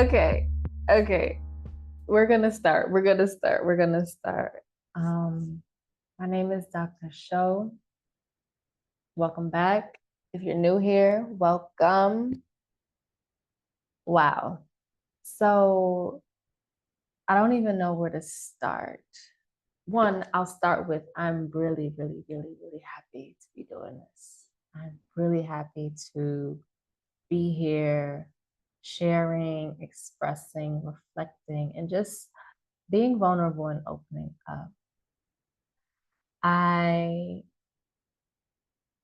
Okay. Okay. We're gonna start. We're gonna start. We're gonna start. Um, my name is Dr. Show. Welcome back. If you're new here, welcome. Wow. So I don't even know where to start. One, I'll start with I'm really, really, really, really happy to be doing this. I'm really happy to be here sharing, expressing, reflecting, and just being vulnerable and opening up. I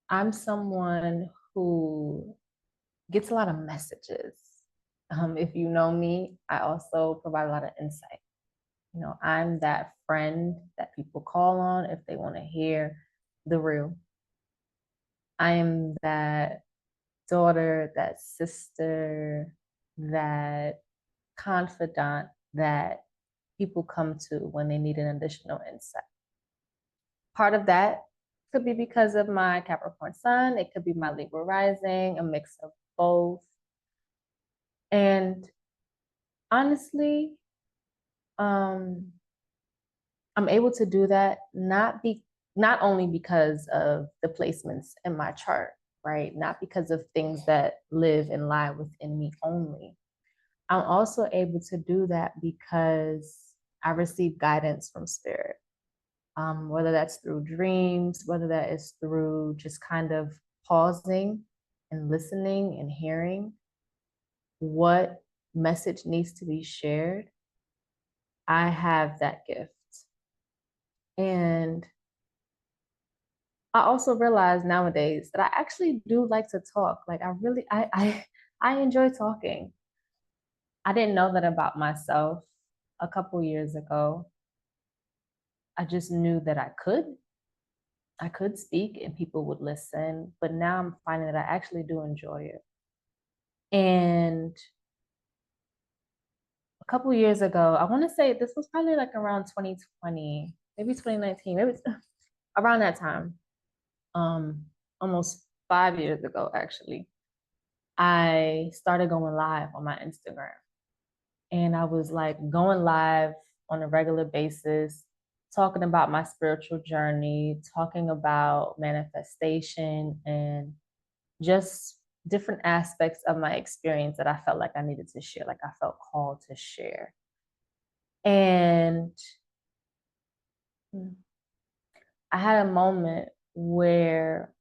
I'm someone who gets a lot of messages. If you know me, I also provide a lot of insight. I'm that friend that people call on if they want to hear the real. I am that daughter, that sister, that confidant that people come to when they need an additional insight. Part of that could be because of my Capricorn sun, it could be my Libra rising, a mix of both. And honestly, um, I'm able to do that not only because of the placements in my chart, right? Not because of things that live and lie within me only. I'm also able to do that because I receive guidance from spirit. Whether that's through dreams, whether that is through just kind of pausing and listening and hearing what message needs to be shared. I have that gift. And I also realize nowadays that I actually do like to talk. Like I enjoy talking. I didn't know that about myself a couple years ago. I just knew that I could speak and people would listen, but now I'm finding that I actually do enjoy it. And a couple years ago, I want to say this was probably like around 2020, maybe 2019, maybe around that time, almost 5 years ago, actually, I started going live on my Instagram. And I was like going live on a regular basis, talking about my spiritual journey, talking about manifestation and just different aspects of my experience that I felt like I needed to share, like I felt called to share. And I had a moment where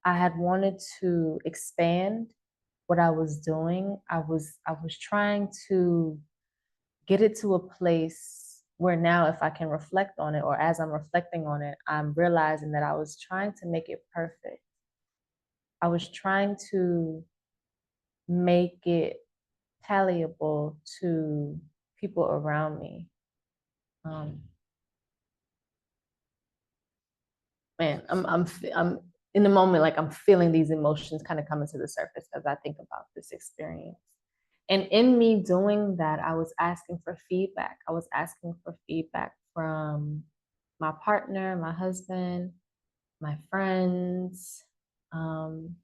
I had wanted to expand what I was doing. I was trying to get it to a place where now if I can reflect on it or as I'm reflecting on it, I'm realizing that I was trying to make it perfect. I was trying to make it palatable to people around me. Um, I'm in the moment, like I'm feeling these emotions kind of coming to the surface as I think about this experience. And in me doing that, I was asking for feedback. I was asking for feedback from my partner, my husband, my friends, um,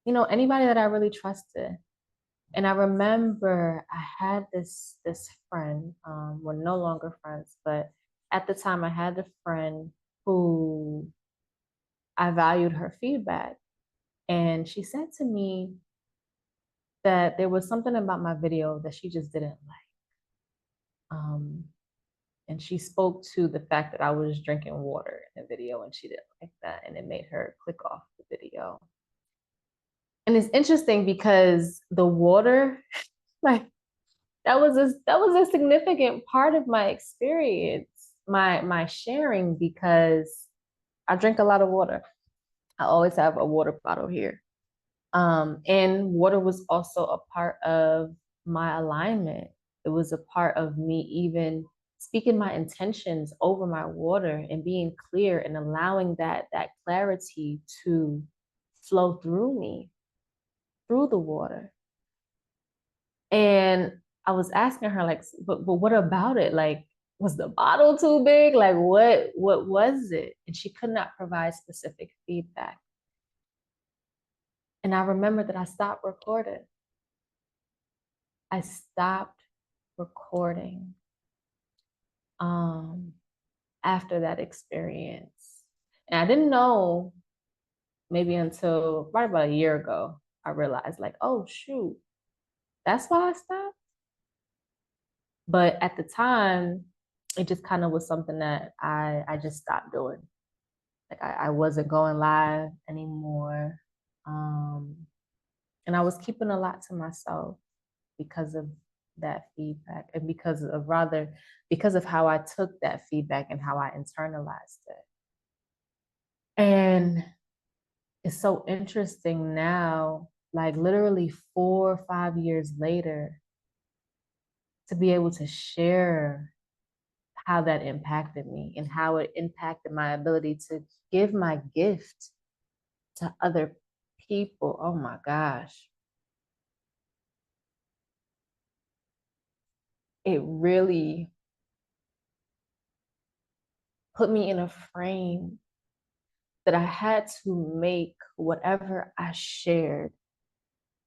anybody that I really trusted. And I remember I had this friend, we're no longer friends, but at the time I had a friend who I valued her feedback. And she said to me that there was something about my video that she just didn't like. And she spoke to the fact that I was drinking water in the video and she didn't like that. And it made her click off the video. And it's interesting because the water, like that was a significant part of my experience, my sharing, because I drink a lot of water. I always have a water bottle here. And water was also a part of my alignment. It was a part of me even speaking my intentions over my water and being clear and allowing that clarity to flow through me, through the water. And I was asking her, like, but what about it? Like, was the bottle too big? Like, what was it? And she could not provide specific feedback. And I remember that I stopped recording. I stopped recording after that experience. And I didn't know maybe until right about a year ago, I realized like, oh shoot, that's why I stopped. But at the time, it just kind of was something that I just stopped doing. Like I wasn't going live anymore. And I was keeping a lot to myself because of that feedback and because of how I took that feedback and how I internalized it. And it's so interesting now, like literally 4 or 5 years later, to be able to share how that impacted me and how it impacted my ability to give my gift to other people. Oh my gosh. It really put me in a frame that I had to make whatever I shared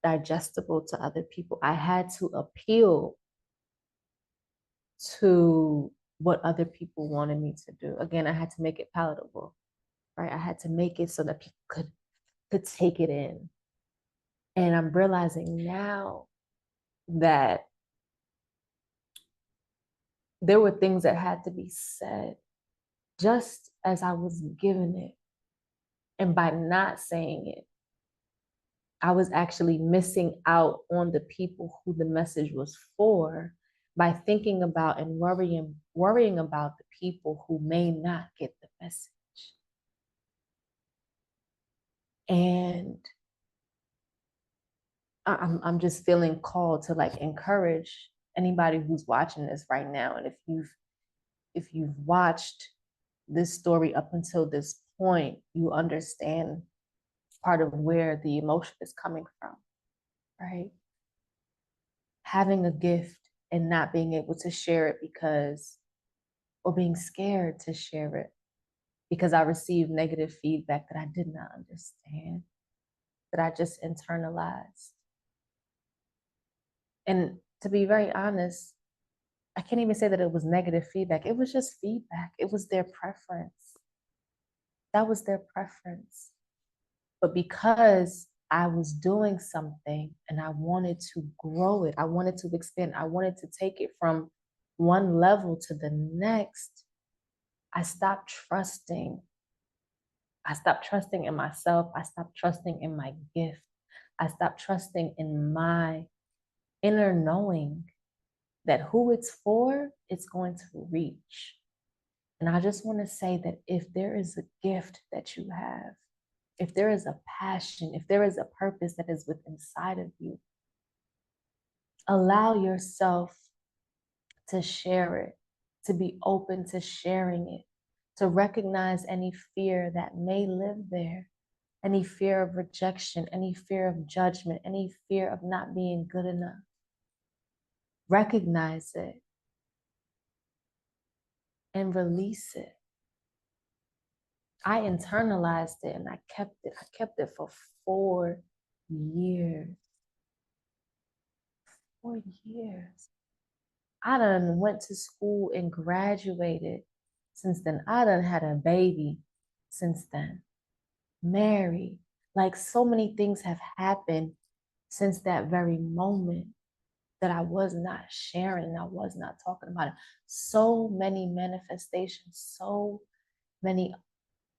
digestible to other people. I had to appeal to what other people wanted me to do. Again, I had to make it palatable, right? I had to make it so that people could take it in. And I'm realizing now that there were things that had to be said just as I was given it. And by not saying it, I was actually missing out on the people who the message was for by thinking about and worrying about the people who may not get the message. And I'm just feeling called to like encourage anybody who's watching this right now. And if you've watched this story up until this point, you understand part of where the emotion is coming from, right? Having a gift and not being able to share it or being scared to share it because I received negative feedback that I did not understand, that I just internalized. And to be very honest, I can't even say that it was negative feedback. It was just feedback. It was their preference. That was their preference. But because I was doing something and I wanted to grow it, I wanted to expand, I wanted to take it from one level to the next, I stopped trusting. I stopped trusting in myself. I stopped trusting in my gift. I stopped trusting in my inner knowing that who it's for, it's going to reach. And I just want to say that if there is a gift that you have, if there is a passion, if there is a purpose that is within inside of you, allow yourself to share it, to be open to sharing it, to recognize any fear that may live there, any fear of rejection, any fear of judgment, any fear of not being good enough. Recognize it and release it. I internalized it and I kept it. I kept it for 4 years. 4 years. I done went to school and graduated since then. I done had a baby since then. Married. Like so many things have happened since that very moment that I was not sharing, I was not talking about it. So many manifestations, so many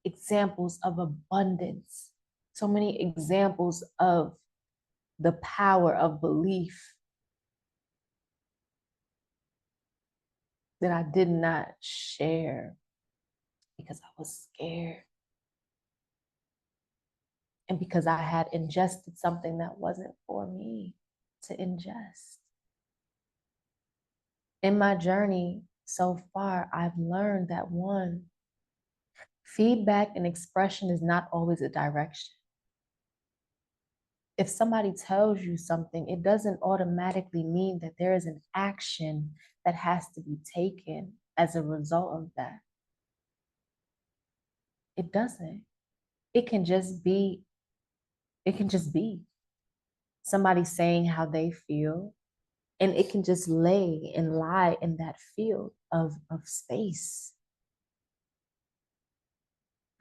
examples of abundance, so many examples of the power of belief that I did not share because I was scared and because I had ingested something that wasn't for me to ingest. In my journey so far, I've learned that one, feedback and expression is not always a direction. If somebody tells you something, it doesn't automatically mean that there is an action that has to be taken as a result of that. It doesn't. It can just be somebody saying how they feel, And it can just lay and lie in that field of space,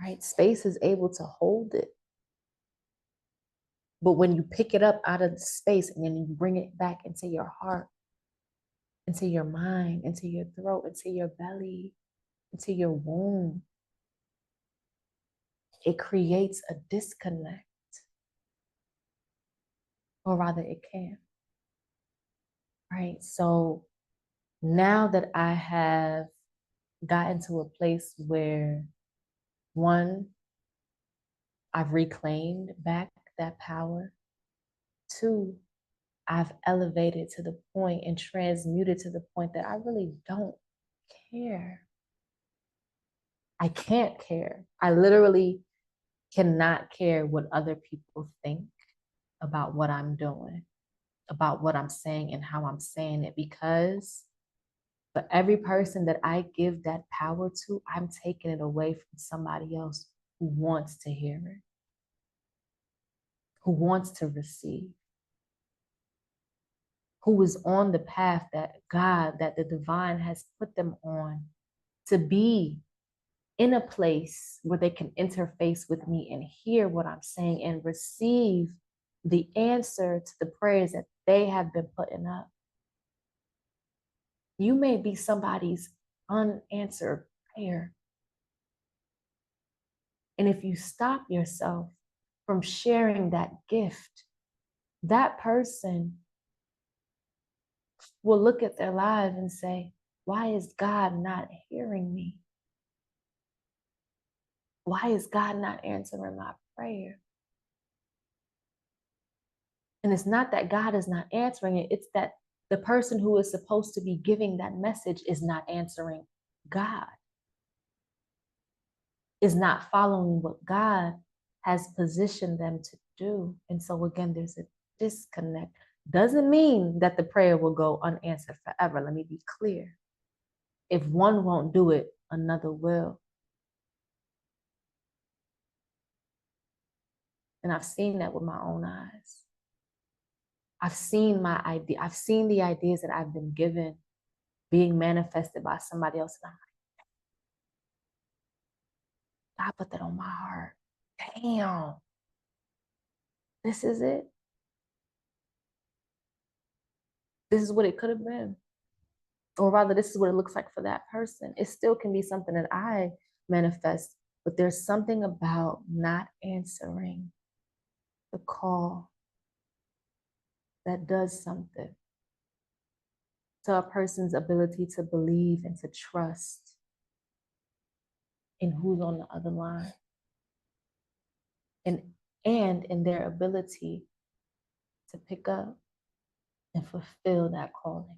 right? Space is able to hold it. But when you pick it up out of the space and then you bring it back into your heart, into your mind, into your throat, into your belly, into your womb, it creates a disconnect, or rather it can, right? So now that I have gotten to a place where, one, I've reclaimed back that power. Two, I've elevated to the point and transmuted to the point that I really don't care. I can't care. I literally cannot care what other people think about what I'm doing, about what I'm saying and how I'm saying it, because for every person that I give that power to, I'm taking it away from somebody else who wants to hear it, who wants to receive, who is on the path that God, that the divine has put them on to be in a place where they can interface with me and hear what I'm saying and receive the answer to the prayers that they have been putting up. You may be somebody's unanswered prayer. And if you stop yourself from sharing that gift, that person will look at their lives and say, why is God not hearing me? Why is God not answering my prayer? And it's not that God is not answering it, it's that the person who is supposed to be giving that message is not answering God, is not following what God has positioned them to do. And so again, there's a disconnect. Doesn't mean that the prayer will go unanswered forever. Let me be clear. If one won't do it, another will. And I've seen that with my own eyes. I've seen the ideas that I've been given being manifested by somebody else. And I'm like, God put that on my heart. Damn. This is it. This is what it could have been. Or rather, this is what it looks like for that person. It still can be something that I manifest, but there's something about not answering the call that does something to a person's ability to believe and to trust in who's on the other line, and in their ability to pick up and fulfill that calling.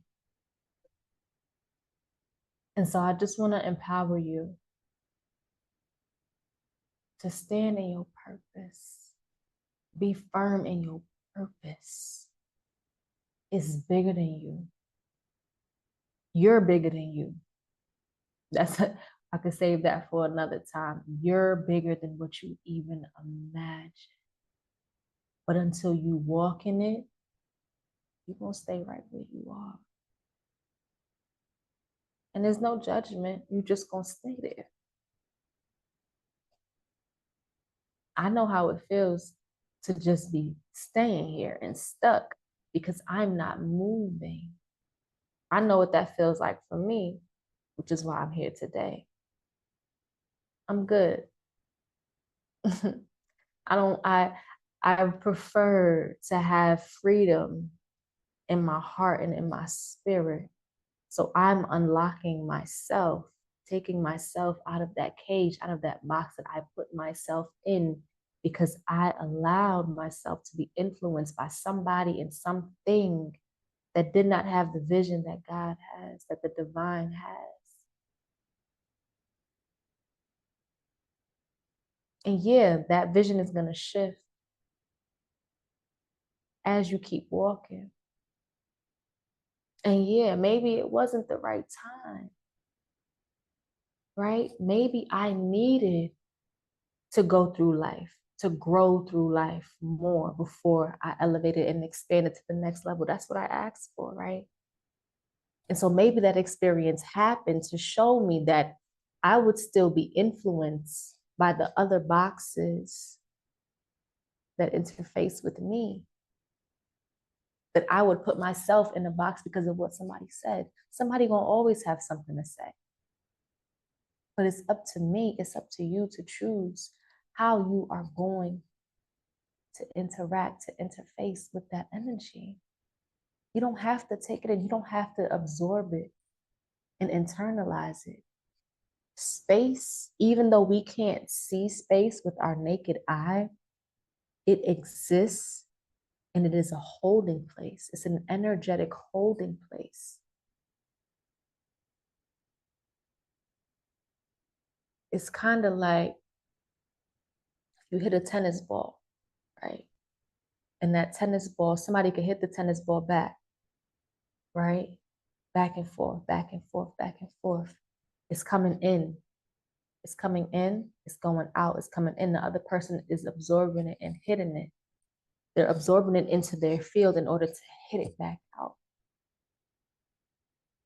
And so I just want to empower you to stand in your purpose. Be firm in your purpose. It's bigger than you. You're bigger than you. I could save that for another time. You're bigger than what you even imagine. But until you walk in it, you're going to stay right where you are. And there's no judgment. You're just going to stay there. I know how it feels to just be staying here and stuck because I'm not moving. I know what that feels like for me, which is why I'm here today. I'm good. I prefer to have freedom in my heart and in my spirit. So I'm unlocking myself, taking myself out of that cage, out of that box that I put myself in, because I allowed myself to be influenced by somebody and something that did not have the vision that God has, that the divine has. And yeah, that vision is going to shift as you keep walking. And yeah, maybe it wasn't the right time, right? Maybe I needed to go through life to grow through life more before I elevated and expanded to the next level. That's what I asked for, right? And so maybe that experience happened to show me that I would still be influenced by the other boxes that interface with me. That I would put myself in a box because of what somebody said. Somebody gonna always have something to say. But it's up to me, it's up to you to choose how you are going to interact, to interface with that energy. You don't have to take it in, you don't have to absorb it and internalize it. Space, even though we can't see space with our naked eye, it exists and it is a holding place. It's an energetic holding place. It's kind of like you hit a tennis ball, right? And that tennis ball, somebody could hit the tennis ball back, right? Back and forth, back and forth, back and forth. It's coming in. It's coming in, it's going out, it's coming in. The other person is absorbing it and hitting it. They're absorbing it into their field in order to hit it back out.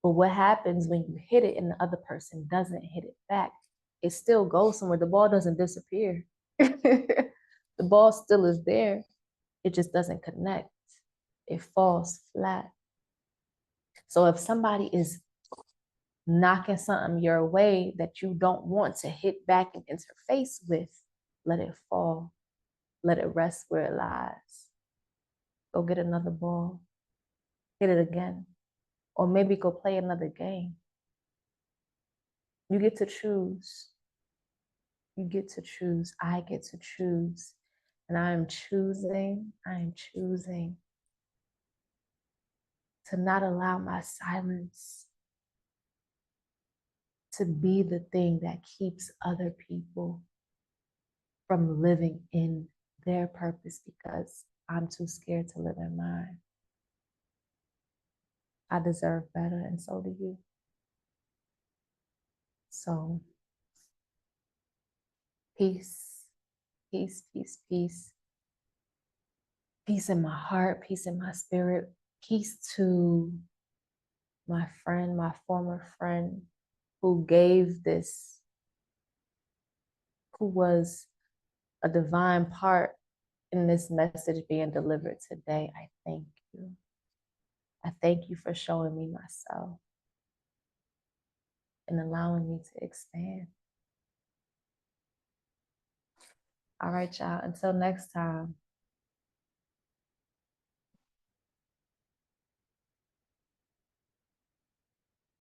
But what happens when you hit it and the other person doesn't hit it back? It still goes somewhere. The ball doesn't disappear. The ball still is there. It just doesn't connect. It falls flat. So if somebody is knocking something your way that you don't want to hit back and interface with, let it fall. Let it rest where it lies. Go get another ball. Hit it again. Or maybe go play another game. You get to choose. You get to choose. I get to choose. And I am choosing to not allow my silence to be the thing that keeps other people from living in their purpose because I'm too scared to live in mine. I deserve better, and so do you. So, peace, peace, peace, peace. Peace in my heart, peace in my spirit, peace to my friend, my former friend who gave this, who was a divine part in this message being delivered today. I thank you. I thank you for showing me myself and allowing me to expand. All right, y'all. Until next time.